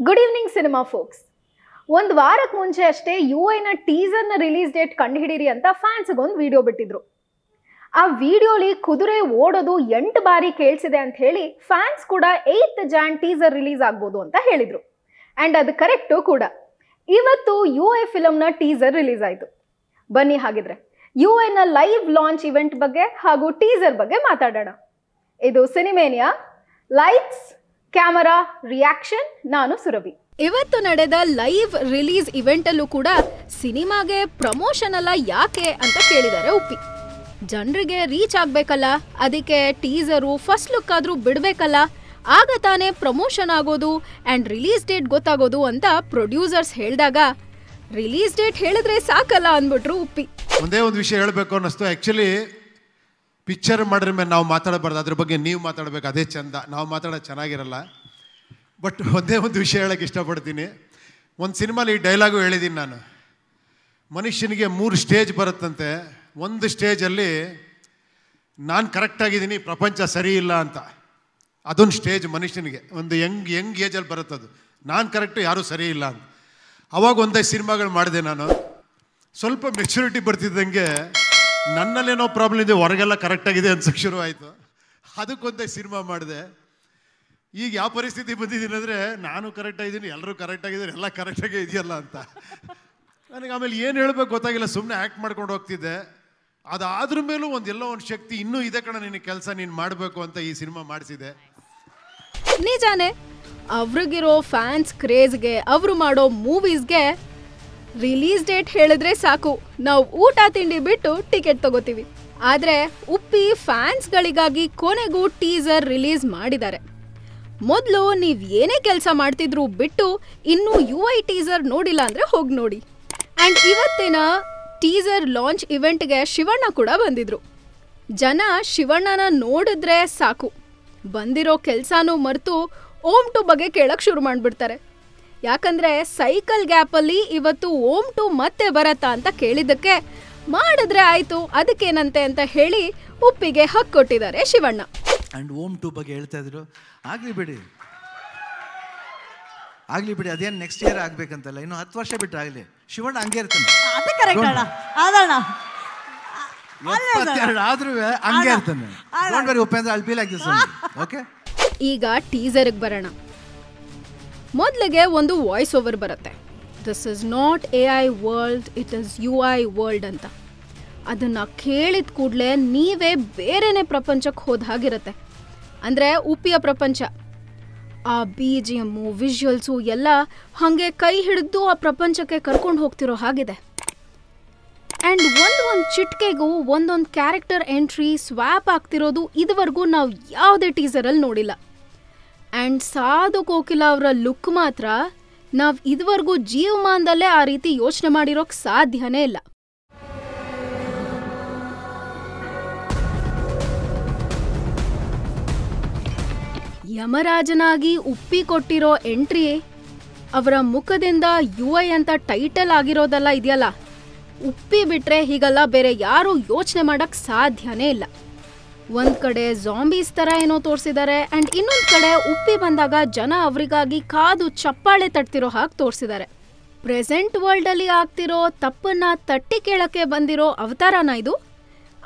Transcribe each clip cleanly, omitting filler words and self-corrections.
Good evening cinema forks. ಒಂದು ವಾರಕ್ಕೆ ಮುಂಚೆ ಅಷ್ಟೇ ಯುಐನ ಟೀಸರ್ನ ರಿಲೀಸ್ ಡೇಟ್ ಕಂಡುಹಿಡೀರಿ ಅಂತ ಫ್ಯಾನ್ಸ್ಗೊಂದು ವಿಡಿಯೋ ಬಿಟ್ಟಿದ್ರು. ಆ ವಿಡಿಯೋಲಿ ಕುದುರೆ ಓಡೋದು 8 ಬಾರಿ ಕೇಳಿಸಿದೆ ಅಂತ ಹೇಳಿ ಫ್ಯಾನ್ಸ್ ಕೂಡ 8th ಜಾನ್ ಟೀಸರ್ ರಿಲೀಸ್ ಆಗ್ಬೋದು ಅಂತ ಹೇಳಿದ್ರು. ಆ್ಯಂಡ್ ಅದು ಕರೆಕ್ಟು ಕೂಡ. ಇವತ್ತು ಯುಐ ಫಿಲಮ್ನ ಟೀಸರ್ ರಿಲೀಸ್ ಆಯಿತು. ಬನ್ನಿ ಹಾಗಿದ್ರೆ ಯುಐನ ಲೈವ್ ಲಾಂಚ್ ಇವೆಂಟ್ ಬಗ್ಗೆ ಹಾಗೂ ಟೀಸರ್ ಬಗ್ಗೆ ಮಾತಾಡೋಣ. ಇದು ಸಿನಿಮೇನಿಯಾ, ಲೈಟ್ಸ್ ಕ್ಯಾಮರಾ ರಿಯಾಕ್ಷನ್. ನಾನು ಸುರಭಿ. ಇವತ್ತು ನಡೆದ ಲೈವ್ ರಿಲೀಸ್ ಇವೆಂಟ್ ಅಲ್ಲೂ ಕೂಡ ಸಿನಿಮಾಗೆ ಪ್ರಮೋಷನ್ ಅಲ್ಲ ಯಾಕೆ ಅಂತ ಕೇಳಿದ್ದಾರೆ ಉಪ್ಪಿ. ಜನರಿಗೆ ರೀಚ್ ಆಗ್ಬೇಕಲ್ಲ, ಅದಕ್ಕೆ ಟೀಸರು ಫಸ್ಟ್ ಲುಕ್ ಆದ್ರೂ ಬಿಡ್ಬೇಕಲ್ಲ, ಆಗ ತಾನೇ ಪ್ರಮೋಷನ್ ಆಗೋದು ಅಂಡ್ ರಿಲೀಸ್ ಡೇಟ್ ಗೊತ್ತಾಗೋದು ಅಂತ ಪ್ರೊಡ್ಯೂಸರ್ಸ್ ಹೇಳಿದಾಗ ರಿಲೀಸ್ ಡೇಟ್ ಹೇಳಿದ್ರೆ ಸಾಕಲ್ಲ ಅಂದ್ಬಿಟ್ರು ಉಪ್ಪಿ. ಒಂದೇ ಒಂದು ವಿಷಯ ಹೇಳಬೇಕು ಅನ್ನಿಸ್ತು. ಆ್ಯಕ್ಚುಲಿ ಪಿಕ್ಚರ್ ಮಾಡಿದ್ರ ಮೇಲೆ ನಾವು ಮಾತಾಡಬಾರ್ದು, ಅದ್ರ ಬಗ್ಗೆ ನೀವು ಮಾತಾಡಬೇಕು, ಅದೇ ಚಂದ. ನಾವು ಮಾತಾಡೋದು ಚೆನ್ನಾಗಿರಲ್ಲ. ಬಟ್ ಒಂದೇ ಒಂದು ವಿಷಯ ಹೇಳೋಕ್ಕೆ ಇಷ್ಟಪಡ್ತೀನಿ. ಒಂದು ಸಿನಿಮಾಲಿ ಈ ಡೈಲಾಗು ಹೇಳಿದ್ದೀನಿ ನಾನು. ಮನುಷ್ಯನಿಗೆ 3 ಸ್ಟೇಜ್ ಬರುತ್ತಂತೆ. ಒಂದು ಸ್ಟೇಜಲ್ಲಿ ನಾನು ಕರೆಕ್ಟಾಗಿದ್ದೀನಿ, ಪ್ರಪಂಚ ಸರಿ ಇಲ್ಲ ಅಂತ. ಅದೊಂದು ಸ್ಟೇಜ್ ಮನುಷ್ಯನಿಗೆ, ಒಂದು ಯಂಗ್ ಏಜಲ್ಲಿ ಬರುತ್ತದು. ನಾನು ಕರೆಕ್ಟು, ಯಾರೂ ಸರಿ ಇಲ್ಲ ಅಂತ. ಅವಾಗ ಒಂದೇ ಸಿನಿಮಾಗಳು ಮಾಡಿದೆ ನಾನು. ಸ್ವಲ್ಪ ಮೆಚುರಿಟಿ ಬರ್ತಿದ್ದಂಗೆ ನನ್ನಲ್ಲೇನೋ ಪ್ರಾಬ್ಲಮ್ ಇದೆ, ಹೊರಗೆಲ್ಲ ಕರೆಕ್ಟಾಗಿದೆ ಅನ್ಸೋಕ್ಕೆ ಶುರು ಆಯಿತು. ಅದಕ್ಕೊಂದೇ ಸಿನಿಮಾ ಮಾಡಿದೆ. ಈಗ ಯಾವ ಪರಿಸ್ಥಿತಿ ಬಂದಿದ್ದೀನಿ ಅಂದರೆ, ನಾನು ಕರೆಕ್ಟಾಗಿದ್ದೀನಿ, ಎಲ್ಲರೂ ಕರೆಕ್ಟಾಗಿದ್ದಾರೆ, ಎಲ್ಲ ಕರೆಕ್ಟಾಗೇ ಇದೆಯಲ್ಲ ಅಂತ. ನನಗೆ ಆಮೇಲೆ ಏನು ಹೇಳಬೇಕು ಗೊತ್ತಾಗಿಲ್ಲ, ಸುಮ್ಮನೆ ಆ್ಯಕ್ಟ್ ಮಾಡ್ಕೊಂಡು ಹೋಗ್ತಿದ್ದೆ. ಅದಾದ್ರ ಮೇಲೂ ಎಲ್ಲೋ ಒಂದು ಶಕ್ತಿ ಇನ್ನೂ ಇದೆ ಕಣ, ನಿನ್ನ ಕೆಲಸ ನೀನು ಮಾಡಬೇಕು ಅಂತ ಈ ಸಿನಿಮಾ ಮಾಡಿಸಿದೆ. ನಿಜಾನೇ, ಅವ್ರಿಗಿರೋ ಫ್ಯಾನ್ಸ್ ಕ್ರೇಜ್ಗೆ, ಅವರು ಮಾಡೋ ಮೂವೀಸ್ಗೆ ರಿಲೀಸ್ ಡೇಟ್ ಹೇಳಿದ್ರೆ ಸಾಕು, ನಾವು ಊಟ ತಿಂಡಿ ಬಿಟ್ಟು ಟಿಕೆಟ್ ತಗೋತೀವಿ. ಆದರೆ ಉಪ್ಪಿ ಫ್ಯಾನ್ಸ್ಗಳಿಗಾಗಿ ಕೊನೆಗೂ ಟೀಸರ್ ರಿಲೀಸ್ ಮಾಡಿದ್ದಾರೆ. ಮೊದಲು ನೀವು ಏನೇ ಕೆಲಸ ಮಾಡ್ತಿದ್ರು ಬಿಟ್ಟು ಇನ್ನೂ ಯುಐ ಟೀಸರ್ ನೋಡಿಲ್ಲ ಅಂದರೆ ಹೋಗಿ ನೋಡಿ. ಆ್ಯಂಡ್ ಇವತ್ತಿನ ಟೀಸರ್ ಲಾಂಚ್ ಇವೆಂಟ್ಗೆ ಶಿವಣ್ಣ ಕೂಡ ಬಂದಿದ್ರು. ಜನ ಶಿವಣ್ಣನ ನೋಡಿದ್ರೆ ಸಾಕು, ಬಂದಿರೋ ಕೆಲಸನೂ ಮರೆತು ಓಮ್ 2 ಬಗ್ಗೆ ಕೇಳಕ್ಕೆ ಶುರು ಮಾಡಿಬಿಡ್ತಾರೆ. ಯಾಕಂದರೆ ಸೈಕಲ್ ಗ್ಯಾಪಲ್ಲಿ ಇವತ್ತು ಓಮ್ 2 ಮತ್ತೆ ಬರತ್ತಾ ಅಂತ ಕೇಳಿದ್ದಕ್ಕೆ ಮಾಡಿದ್ರೆ ಆಯಿತು ಅದಕ್ಕೇನಂತೆ ಅಂತ ಹೇಳಿ ಉಪ್ಪಿಗೆ ಹಕ್ಕು ಕೊಟ್ಟಿದ್ದಾರೆ ಶಿವಣ್ಣ. ಆ್ಯಂಡ್ ಓಮ್ 2 ಬಗ್ಗೆ ಹೇಳ್ತಾ ಇದ್ರು. ಆಗಲಿ ಬಿಡಿ, ಅದೇನು ನೆಕ್ಸ್ಟ್ ಇಯರ್ ಆಗ್ಬೇಕಂತಲ್ಲ, ಇನ್ನು 10 ವರ್ಷ ಬಿಟ್ಟು ಆಗಲಿ. ಶಿವಣ್ಣ ಹಂಗೆ ಇರ್ತಾನೆ, 72 ಆದ್ರೂ ಹಂಗೆ ಇರ್ತಾನೆ. Don't very Upendra, I feel like this okay. ಈಗ ಟೀಸರ್ಗೆ ಬರೋಣ. ಮೊದಲಿಗೆ ಒಂದು ವಾಯ್ಸ್ ಓವರ್ ಬರುತ್ತೆ. This is not AI world, it is UI world ಅಂತ. ಅದನ್ನು ಕೇಳಿದ ಕೂಡಲೇ ನೀವೇ ಬೇರೆನೇ ಪ್ರಪಂಚಕ್ಕೆ ಹೋದ ಹಾಗಿರುತ್ತೆ. ಅಂದರೆ ಉಪ್ಪಿಯ ಪ್ರಪಂಚ. ಆ BGM ವಿಜುವಲ್ಸು ಎಲ್ಲ ಹಾಗೆ ಕೈ ಹಿಡಿದು ಆ ಪ್ರಪಂಚಕ್ಕೆ ಕರ್ಕೊಂಡು ಹೋಗ್ತಿರೋ ಹಾಗಿದೆ. ಆ್ಯಂಡ್ ಒಂದೊಂದು ಚಿಟ್ಕೆಗೂ ಒಂದೊಂದು ಕ್ಯಾರೆಕ್ಟರ್ ಎಂಟ್ರಿ ಸ್ವ್ಯಾಪ್ ಆಗ್ತಿರೋದು ಇದುವರೆಗೂ ನಾವು ಯಾವುದೇ ಟೀಸರಲ್ಲಿ ನೋಡಿಲ್ಲ. ಆ್ಯಂಡ್ ಸಾಧು ಕೋಕಿಲ ಅವರ ಲುಕ್ ಮಾತ್ರ ನಾವು ಇದುವರೆಗೂ ಜೀವಮಾನದಲ್ಲೇ ಆ ರೀತಿ ಯೋಚನೆ ಮಾಡಿರೋಕ್ಕೆ ಸಾಧ್ಯನೇ ಇಲ್ಲ. ಯಮರಾಜನಾಗಿ ಉಪ್ಪಿ ಕೊಟ್ಟಿರೋ ಎಂಟ್ರಿ, ಅವರ ಮುಖದಿಂದ UI ಅಂತ ಟೈಟಲ್ ಆಗಿರೋದೆಲ್ಲ ಇದೆಯಲ್ಲ, ಉಪ್ಪಿ ಬಿಟ್ರೆ ಹೀಗಲ್ಲ ಬೇರೆ ಯಾರೂ ಯೋಚನೆ ಮಾಡೋಕ್ಕೆ ಸಾಧ್ಯನೇ ಇಲ್ಲ. ಒಂದು ಕಡೆ ಜಾಂಬೀಸ್ ಥರ ಏನೋ ತೋರಿಸಿದ್ದಾರೆ, ಆ್ಯಂಡ್ ಇನ್ನೊಂದು ಕಡೆ ಉಪ್ಪಿ ಬಂದಾಗ ಜನ ಅವರಿಗಾಗಿ ಕಾದು ಚಪ್ಪಾಳೆ ತಟ್ತಿರೋ ಹಾಗೆ ತೋರಿಸಿದ್ದಾರೆ. ಪ್ರೆಸೆಂಟ್ ವರ್ಲ್ಡಲ್ಲಿ ಆಗ್ತಿರೋ ತಪ್ಪನ್ನು ತಟ್ಟಿ ಕೇಳಕ್ಕೆ ಬಂದಿರೋ ಅವತಾರನ ಇದು?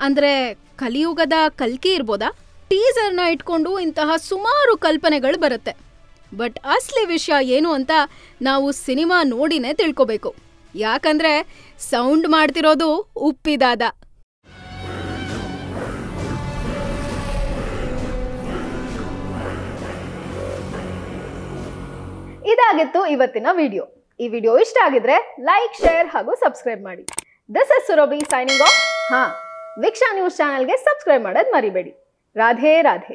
ಅಂದರೆ ಕಲಿಯುಗದ ಕಲ್ಕಿ ಇರ್ಬೋದಾ? ಟೀಸರ್ನ ಇಟ್ಕೊಂಡು ಇಂತಹ ಸುಮಾರು ಕಲ್ಪನೆಗಳು ಬರುತ್ತೆ. ಬಟ್ ಅಸಲಿ ವಿಷಯ ಏನು ಅಂತ ನಾವು ಸಿನಿಮಾ ನೋಡಿನೇ ತಿಳ್ಕೊಬೇಕು. ಯಾಕಂದರೆ ಸೌಂಡ್ ಮಾಡ್ತಿರೋದು ಉಪ್ಪಿದಾದ. ಇದಾಗಿತ್ತು ಇವತ್ತಿನ ವಿಡಿಯೋ. ಈ ವಿಡಿಯೋ ಇಷ್ಟ ಆಗಿದ್ರೆ ಲೈಕ್, ಶೇರ್ ಹಾಗೂ ಸಬ್ಸ್ಕ್ರೈಬ್ ಮಾಡಿ. This is Surabhi signing off. Veeksha news ಚಾನೆಲ್ಗೆ ಸಬ್ಸ್ಕ್ರೈಬ್ ಮಾಡೋದು ಮರಿಬೇಡಿ. ರಾಧೆ ರಾಧೆ.